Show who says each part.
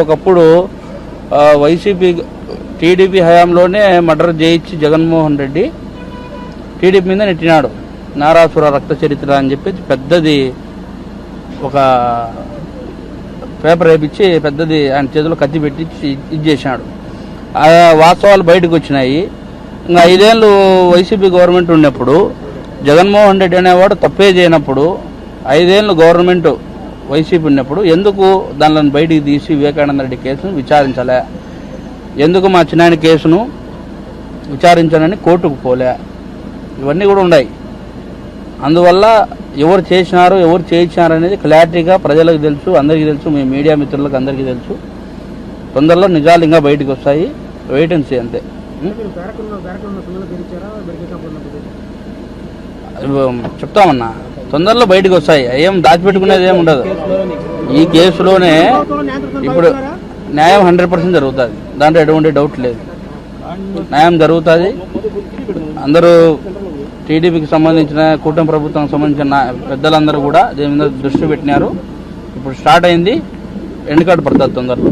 Speaker 1: ఒకప్పుడు YCP TDP హయాంలోనే murder చేయించి జగన్మోహన్ రెడ్డి టీడీపీ మీద నెట్టినాడు. నారాసుర రక్త చరిత్ర అని చెప్పి పెద్దది ఒక పేపర్ వేయించి పెద్దది ఆయన చేతిలో కత్తి పెట్టి ఇది చేసినాడు. ఆ వాస్తవాలు బయటకు వచ్చినాయి. ఇంకా 5 ఏళ్ళు వైసీపీ గవర్నమెంట్ ఉన్నప్పుడు జగన్మోహన్ రెడ్డి అనేవాడు తప్పే చేయనప్పుడు 5 ఏళ్ళు గవర్నమెంట్ వైసీపీ ఉన్నప్పుడు ఎందుకు దానిని బయటికి తీసి వివేకానంద రెడ్డి కేసును విచారించలే? ఎందుకు మా చిన్నాయన కేసును విచారించాలని కోర్టుకు పోలే? ఇవన్నీ కూడా ఉన్నాయి. అందువల్ల ఎవరు చేసినారు ఎవరు చేయించినారు అనేది క్లారిటీగా ప్రజలకు తెలుసు, అందరికీ తెలుసు, మీ మీడియా మిత్రులకు అందరికీ తెలుసు. తొందరలో నిజాలు ఇంకా బయటకు వస్తాయి. వెయిట్ అండ్ సీ అంతే. చెప్తామన్నా, తొందరలో బయటకు వస్తాయి. ఏం దాచిపెట్టుకునేది ఏమి ఉండదు. ఈ కేసులోనే ఇప్పుడు న్యాయం 100% జరుగుతుంది. దాంట్లో ఎటువంటి డౌట్ లేదు. న్యాయం జరుగుతుంది. అందరూ టీడీపీకి సంబంధించిన కూటమి ప్రభుత్వానికి సంబంధించిన పెద్దలందరూ కూడా దీని మీద దృష్టి పెట్టినారు. ఇప్పుడు స్టార్ట్ అయింది. ఎండ్ కార్డు పడుతుంది తొందరలో.